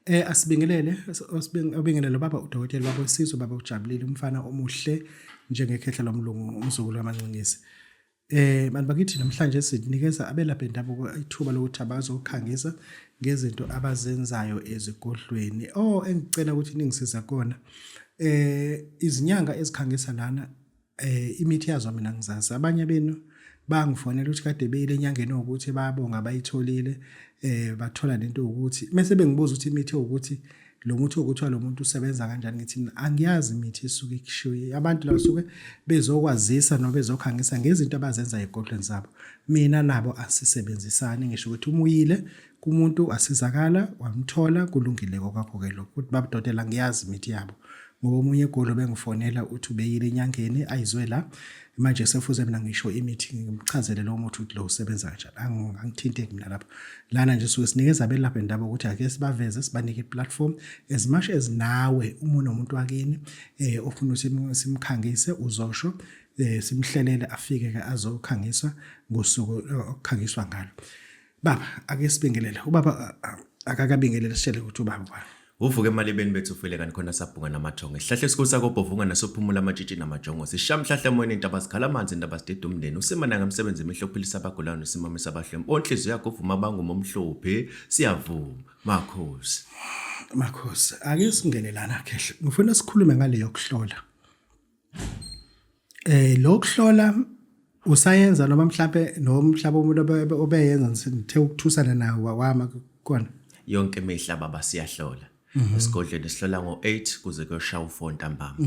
Asibingelele baba udokotela baba uSizwe baba ujabulile umfana omuhle njengekhehla lomlungu umzukulu wamancinisi. Bantu bakithi namhlanje sinikeza abelaphi bendabuko ithuba lokuthi abazokhangisa ngezinto abazenzayo ezigodlweni. Engicela ukuthi ningisiza kona. Izinyanga ezikhangisa lana imithi yazo mina ngizazi. Abanye benu bangifonela ukuthi kade beyile enyangeni ukuthi bayabonga bayitholile bathola lento ukuthi mase bengibuza ukuthi imithi ukuthi lo muthi okuthiwa lo muntu usebenza kanjani ngithi mina angiyazi imithi esuke ikhishiwe abantu la suke bezokwazisa noma bezokhangisa ngezinto abazenza egodlweni zabo mina nabo asisebenzisani ngisho ukuthi umuyile kumuntu asizakala wamthola kulungile kwakho ke lokho ukuthi baba dodela ngiyazi imithi yabo ngoba omunye egolo bengifonela uthi ubeyile enyangeni ayizwe la manje sefuze mina ngisho imithi ngimchazele lo muthi ukuthi lo usebenza kanjani angithinte mina lapho lana nje suke sinikeza abelaphi indaba ukuthi ake sibaveze sibanike iplatform as much as nawe umuntu wakini ofuna ukuthi simkhangise uzosho simhlelele afike ke azokhangiswa ngosuku okukhangiswa ngalo baba ake sibingelele ubaba akakabingelele sitshele ukuthi ubaba Uvuke emalibeni bethu ufile kanti khona sabhunga namajongo. Sihlahle sikusa kophovunga nasophumula amajiji namajongo. Sishamhlahle moyeni intaba sikhala amanzi intaba sidede umndeni. Usemana ngamsebenzi emihlo philisa abagulayo nosimamisa abahlemu. Onhliziyo yakho uvuma abangumo omhlophe. Siyavuma. Makhosi. Ake singenelana khehle. Ngifuna sikhulume ngale yokuhlola. Lo kuhlola usayenza noma mhlawumbe umuntu obeyenza sithe ukuthusana nawo wama kona. Yonke imihla baba siyahlola. Esigodlweni sihlola ngo8 kuze kuyoshaya u4 ntambama.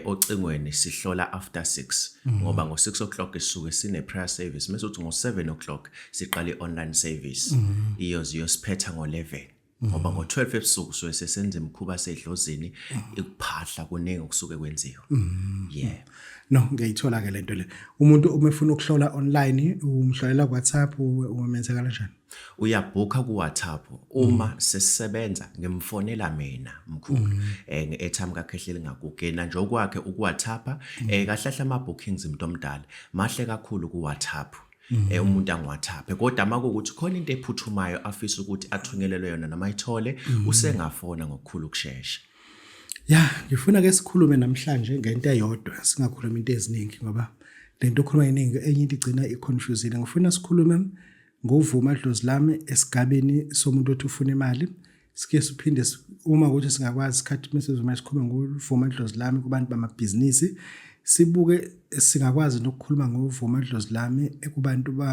Ocingweni sihlola after 6 ngoba ngo6 o'clock isuke sine prayer service mase uthi ngo7 o'clock siqala iOnline service. Iyosiphetha ngo11 ngoba ngo12 ebusuku so sesenza imkhuba sedlozini ikuphahla kuningi okusuke kwenziwa. No ngiyithola ke lento le. Umuntu umefuna ukuhlola online umhlolela ku WhatsApp umenza kanjani? Uyabhuka ku WhatsApp uma sesebenza ngimfonela mina mkhulu ngeairtime kakhehlele ngakugena nje okwakhe ku WhatsApp kahlahla ama bookings umuntu omdala mahle kakhulu ku WhatsApp umuntu angWhatsApp kodwa makuthi khona into ephuthumayo afisa ukuthi athunyelelwe yona noma ayithole usengafona ngokukhulu ukusheshsha. Ngifuna ke sikhulume namhlanje ngento eyodwa singakhuluma into eziningi ngoba lento okhuluma iningi enye into igcina iconfusing. Ngifuna sikhulume ngovuma dlozi lami esigabeni somuntu othi ufuna imali. Sike siphinde uma ukuthi singakwazi isikhathi mesizuma sikhulume ngovuma dlozi lami kubantu bamabhizinisi. Sibuke singakwazi nokukhuluma ngovuma dlozi lami ekubantu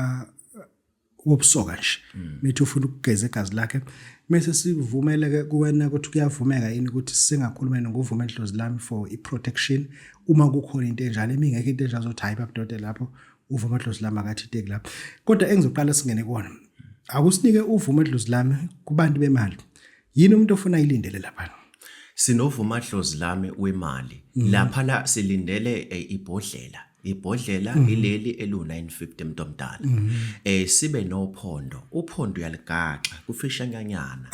wobusoka nje. Mithi ufuna ukugeza igazi lakhe. Mase sivumele ke kuwena ukuthi kuyavumeka yini ukuthi singakhuluma ngovuma dlozi lami for iprotection uma kukhona into enjalo emingeke into enjalo zothi hayi babudode lapho uvuma dlozi lami akathinte lapho. Kodwa engizoqala singene kuona. Akusinike uvuma dlozi lami kubantu bemali. Yini umuntu ofuna ilindele lapha? Sinovuma dlozi lami wemali. Lapha la silindele ibhodlela. Ibhodlela ileli elu950 umuntu omdala. Sibe nophondo. Uphondo uyaligaxa kufisha nyanyana.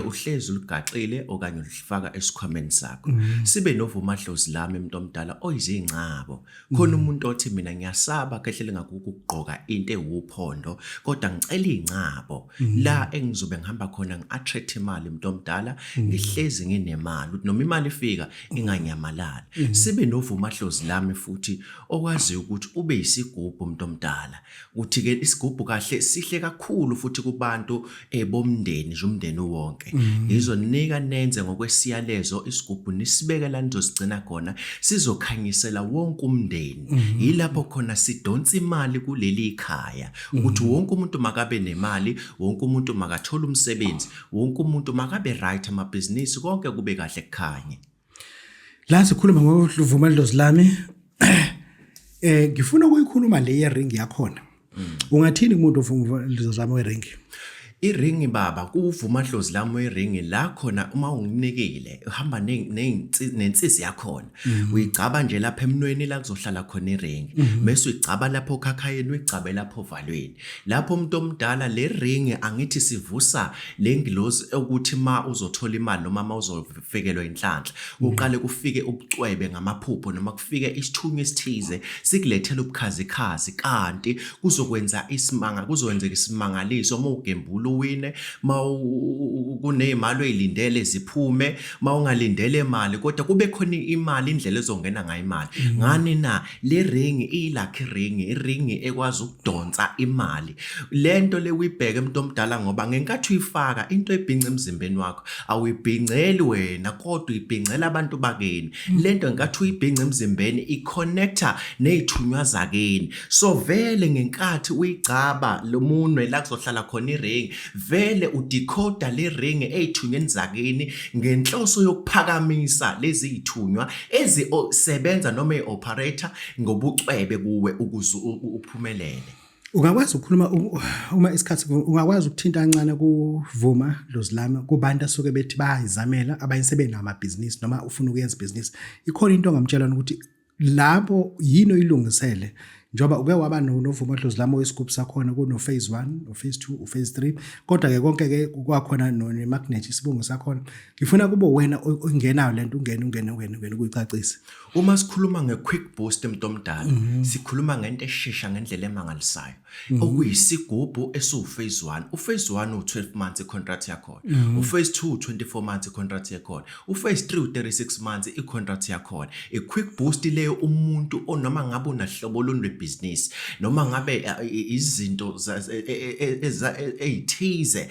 Uhlezi uligaxile okanye ulifaka esikhwameni sakho. Sibe novuma dlozi lami umuntu omdala oyizingcabo. Khona umuntu othi mina ngiyasaba kehlele ngakugqoka into ewuphondo kodwa ngicela ingcabo la engizobe ngihamba khona ngiattract imali umuntu omdala ngihlezi nginemali ukuthi noma imali ifika inganyamalala. Sibe novuma dlozi lami futhi okwazi ukuthi ube isigubhu umuntu omdala uthi ke isigubhu kahle sihle kakhulu futhi kubantu bomndeni nje umndeni wonke ngizonika nenze ngokwesiyalezo isigubhu nisibeke la nizosigcina khona sizokhanyisela wonke umndeni yilapho khona sidonsa imali kuleli ikhaya ukuthi wonke umuntu makabe nemali wonke umuntu makathola umsebenzi wonke umuntu makabe right amabhizinisi konke kube kahle kukhanye la sikhuluma ngovuma dlozi lami ngifuna ukuyikhuluma le yering yakhona. Ungathini umuntu ofuna dlozi lami wering? Iringi baba kuvuma dlozi lami weringi la khona uma unginikile uhamba nensisi yakhona uyigcaba nje lapha emnweni la kuzohlala khona iringi bese uyigcaba lapho khakhayeni uyigcabe lapho valweni lapho umuntu omdala le ringi angithi sivusa lengilozi ukuthi ma uzothola imali noma ma uzofikelwa inhlanhla uqale kufike ubucwebe ngamaphupho noma kufike isithunywa esithize sikulethela ubukhazikhazi kanti kuzokwenza isimanga kuzokwenzeka isimangaliso uma ugembula luwine kunezimali oyilindele ziphume mawungalindele imali kodwa kube khona imali indlela ezongena ngayo imali ngani na le ring ilakhi ring iring ekwazi ukudonsa imali lento le uyibheke umuntu omdala ngoba ngenkathi uyifaka into ebhinca emzimbeni wakho awuyibhinceli wena kodwa uyibhincela abantu bakeni lento ngenkathi uyibhinca emzimbeni iconnecta nezithunywa zakeni so vele ngenkathi uyigcaba lo munwe la kuzohlala khona iring vele udecoder le ring ezithunyweni zakeni ngenhloso yokuphakamisa lezi zithunywa ezisebenza noma ioperator ngobucwebe kuwe ukuze uphumelele. Ungakwazi ukukhuluma uma isikhathi ungakwazi ukuthinta kancane kuvuma Dlozilami kubantu asuke bethi bayizamela abayisebenza amabhizinisi noma ufuna ukuyenza business ikhona into ongamtshela ukuthi labo yini oyilungisele njoba uke waba novuma Dlozilami wesigubhu sakhona kuno phase 1 no phase 2 u phase 3 kodwa ke konke ke kwakhona ne magnet isibungu sakhona ngifuna kube wena ongenayo lento ungena ukuyicacisa. Uma sikhuluma ngequick boost umuntu omdala sikhuluma ngento eshesha ngendlela emangalisayo okuyisigubhu phase 1 uphase 1 u12 months icontract yakho uphase 2 24 months icontract yakho uphase 3 u36 months icontract yakho iquick boost leyo umuntu onoma ngabe unahlobo lolu business noma ngabe izinto ezithize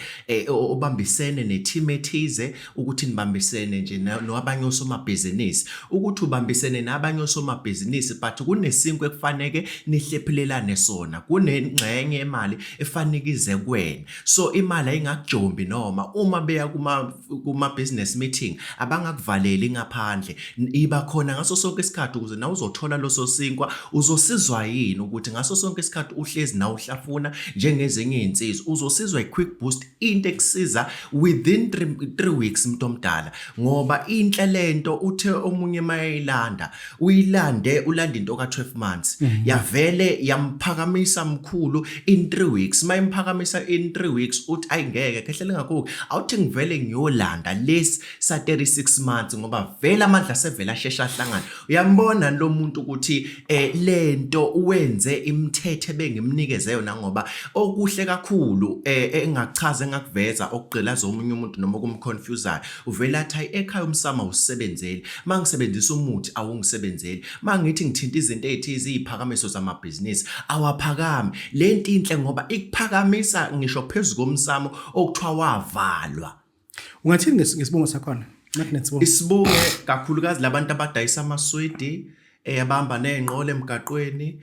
obambisene neteam ethize ukuthi nibambisene nje nabanye osomabhizinisi ukuthi ubambisene nabanye osomabhizinisi but kunesinkwe ekufanele nihlephulelane sona kunengxenye imali efanele ize kuwena so imali ayingakujombi noma uma beya kuma business meeting abangakuvaleli ngaphandle iba khona ngaso sonke isikhathi ukuze na uzothola loso sinkwa uzosizwa yini ukuthi ngaso sonke isikhathi uhlezi na uhlafuna njengezinye izinsizwa uzosizwa iquick boost into ekusiza within 3 weeks umuntu omdala ngoba inhle lento uthe omunye mayilanda ulande into ka12 months yavele yamphakamisa mkhulu in 3 weeks mayimphakamisa in 3 weeks uthi ayingeke kehlele ngakho awuthi ngivele ngiyolanda lesi sa 36 months ngoba vele amandla sevela ashesha ahlangana uyambona lo muntu ukuthi lento wenze imithethe bengimnikeze yona ngoba okuhle kakhulu engachaza engakuveza okugqilaza omunye umuntu noma kumconfuseayo uvela athi ekhaya umsama usebenzeli mangisebenzisa umuthi awungisebenzeli mangithi ngithinta izinto ezithize iziphakamiso zamabhizinisi awaphakami lento inhle ngoba ikuphakamisa ngisho phezulu komsamo okuthiwa wavalwa. Ungathini ngesibongo sakhona magnet isibunge kakhulukazi labantu abadayisa amaswidi abamba nezinqole emgaqweni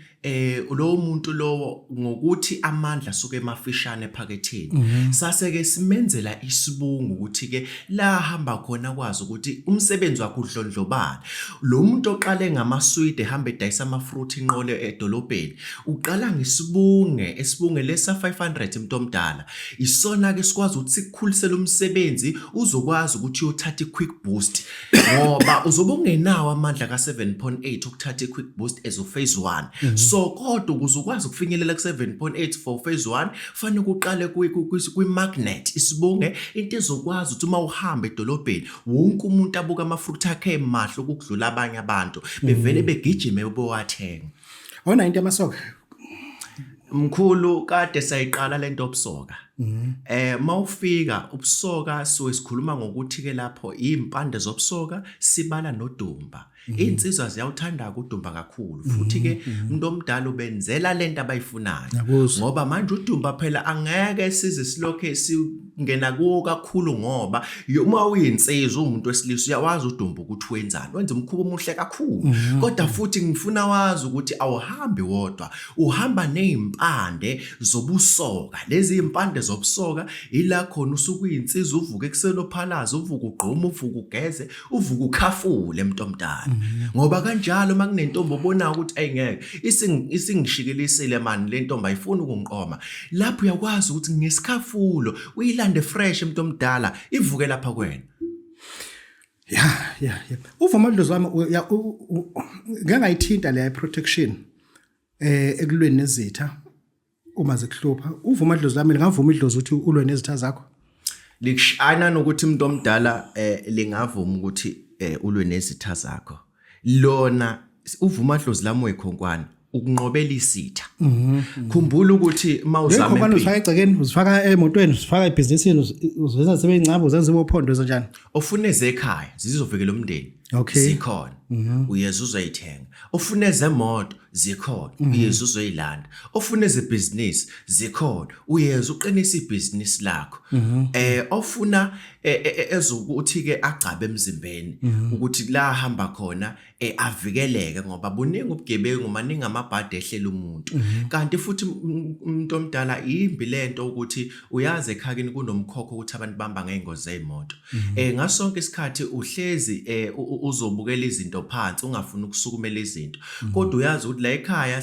lo muntu lo ngokuthi amandla suke emafishane ephaketheni sase ke simenzela isibungu ukuthi ke la hamba khona kwazi ukuthi umsebenzi wakhe udlondlobala lo muntu oqale ngamaswidi ehamba edayisa amafruit inqole edolobheni uqala ngesibunge lesa 500 umuntu omdala isona ke sikwazi ukuthi sikukhulisele umsebenzi uzokwazi ukuthi uyothatha iquick boost ngoba uzobe ungenawo amandla ka 7.8 ukuthatha iquick boost as phase 1 so kodwa ukuzokwazi ukufinyelela ku 7.8 for phase 1 fanele uqale kwi magnet isibunge into ezokwazi ukuthi uma uhamba edolobheni wonke umuntu abuka amafruit akhe emahle ukudlula abanye abantu bevele begijime bowathenga. Awona into amasoka mkhulu kade sayiqala lento obusoka mawufika ubusoka sikhuluma ngokuthi ke lapho impande zobusoka sibala nodumba insizwa ziyawuthanda ukudumba kakhulu futhi ke umuntu omdala ubenzela lento abayifunayo ngoba manje udumba phela angeke size silokhe singena kuwo kakhulu ngoba uma uyinsizwa umuntu wesilisa uyawazi udumba ukuthi wenzani wenza umkhubo omuhle kakhulu kodwa futhi ngifuna wazi ukuthi awuhambi wodwa uhamba nezimpande zobusoka lezi impande zobusoka ila khona usuku uyinsizwa uvuka ekseni ophalaza uvuka ugqoma uvuka ugeze uvuka ukhafule umuntu omdala ngoba kanjalo makunentombi obona ukuthi ayingeke isingishikilisile manje le ntombi ayifuni ukungiqoma lapho uyakwazi ukuthi ngesikhafulo uyilande fresh umuntu omdala ivuke lapha kwena. Yeah. Uvuma Dlozilami ngangayithinta le protection ekulweni nezitha uma zikuhlupha uvuma Dlozilami ngavuma idlozi ukuthi ulwe nezitha zakho likushana nokuthi umuntu omdala lingavuma ukuthi ulwe nezitha zakho lona uvuma Dlozilami wekhonkwana ukunqobela isitha. Khumbula ukuthi mawuzama Lokho uzifaka egcekeni, uzifaka emotweni, uzifaka ebhizinisini, uzenza zibe incabo, uzenza iboPhondo kanjani? ofuneze ekhaya zizovikela umndeni. Okay. Zikhona. Uyeza uzoyithenga. Ofuneze emoto zikhona. Uyeza uzoyilanda. Ofuneze business zikhona. Uyeza uqinisa ibhizinisi lakho. Ofuna ezokuthi ke agcabe emzimbeni ukuthi la hamba khona avikeleke ngoba buningi ubugebengu maningi amabhadi ehlela umuntu. Kanti futhi umuntu omdala imbi lento ukuthi uyazi ekhakini kunomkhokho ukuthi abantu bamba ngeengozi zeimoto. Ngasonke isikhathi uhlezi uzobukela izinto phansi ungafuni ukusukumela izinto. Kodwa uyazi ukuthi la ekhaya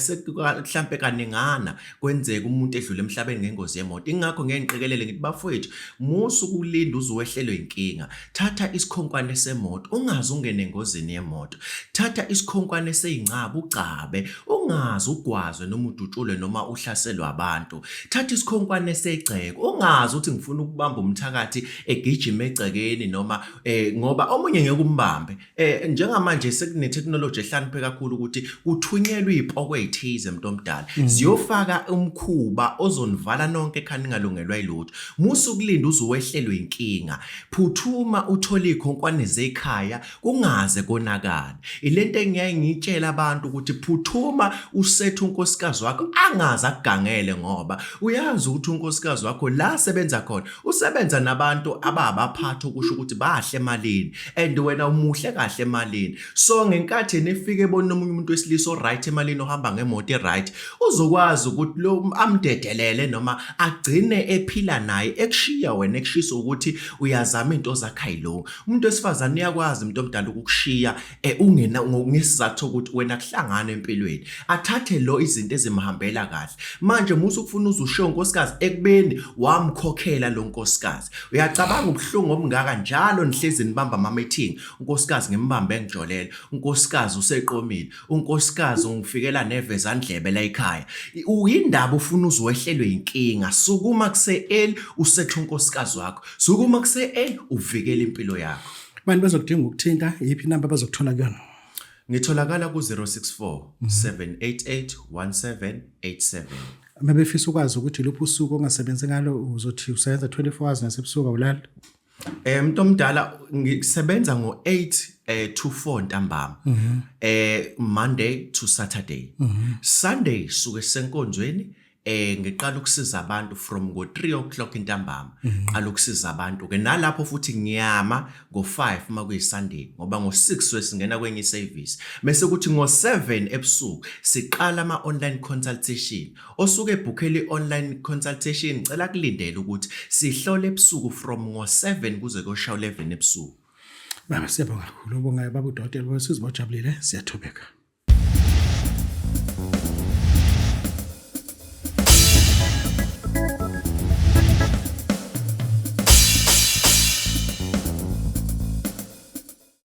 mhlambe kaningana kwenzeka umuntu edlule emhlabeni ngengozi yemoto. Ingakho ngiyangiqikelele ngithi bafowethu musu kulinda uzowehlelwe inkinga. Thatha isikhonkwane semoto ungazi ungene engozini yemoto. Thatha isikhonkwane seyincaba ucabe ungazi ugwazwe noma udutshulwe noma uhlaselwe abantu. Thatha isikhonkwane segceke ungazi ukuthi ngifuna ukubamba umthakathi egijima egcekeni noma ngoba omunye ngeke umbambe. Njengamanje sekune technology ehlanipheke kakhulu ukuthi kuthunyelwe izipoko ezithize umuntu omdala ziyofaka umkhuba ozonivala nonke ekhani ngalungelwa ilutho. Musu kulinda uzowehlelwe inkinga. Phuthuma uthola ikhonkwane zekhaya kungaze konakala. Ilento engiyaye ngitshela abantu ukuthi phuthuma usethe unkosikazi wakho angaze akugangele ngoba uyazi ukuthi unkosikazi wakho la sebenza khona usebenza nabantu ababaphatha ukusho ukuthi bahle emalini and wena umuhle kahle emalini. So ngenkathi nifike ebona omunye umuntu wesilisa right emalini ohamba ngemoto right uzokwazi ukuthi lo amdedelele noma agcine ephila naye ekushiya wena ekushisa ukuthi uyazama into zakhayilo. Umuntu wesifazane uyakwazi umuntu omdala ukukushiya ungena ngesizathu ukuthi wena kuhlangana empilweni athathe lo izinto ezimhambela kahle. Manje musu ukufuna uzushiya unkosikazi ekubeni wamkhokhela lo nkosikazi. Uyacabanga ubuhlungu obungaka njalo nihlezi nibamba ama meeting unkosikazi ngimbambe ngijolela unkosikazi useqomile unkosikazi ungifikela neveza ndlebe la ekhaya. Uyindaba ufuna uzowehlelwe inkinga. Sukuma kuse usethe unkosikazi wakho. Sukuma kuse uvikele impilo yakho. Abantu bazokudinga ukuthinta iphi number bazokuthola kuyona? Ngitholakala ku 064 788 1787. Mabefisa ukwazi ukuthi luphi usuku ongasebenzi ngalo uzothi usebenza 24 hours nasebusuku awulali? Umuntu omdala ngisebenza ngo8 to 4 ntambama. Monday to Saturday. Sunday suke senkonzweni ngiqala ukusiza abantu from ngo3 o'clock intambama. Qala ukusiza abantu ke nalapho futhi ngiyama ngo5 makuyi Sunday ngoba ngo6 wesingena kwenye service. Bese kuthi ngo7 ebusuku siqala ama online consultation. Osuke ebhukheli online consultation ngicela kulindele ukuthi sihlole ebusuku from ngo7 kuze kuyoshawa 11 ebusuku. Baba siyabonga kakhulu ubonga baba uDokotela Bosizwe bojabulile siyathobeka.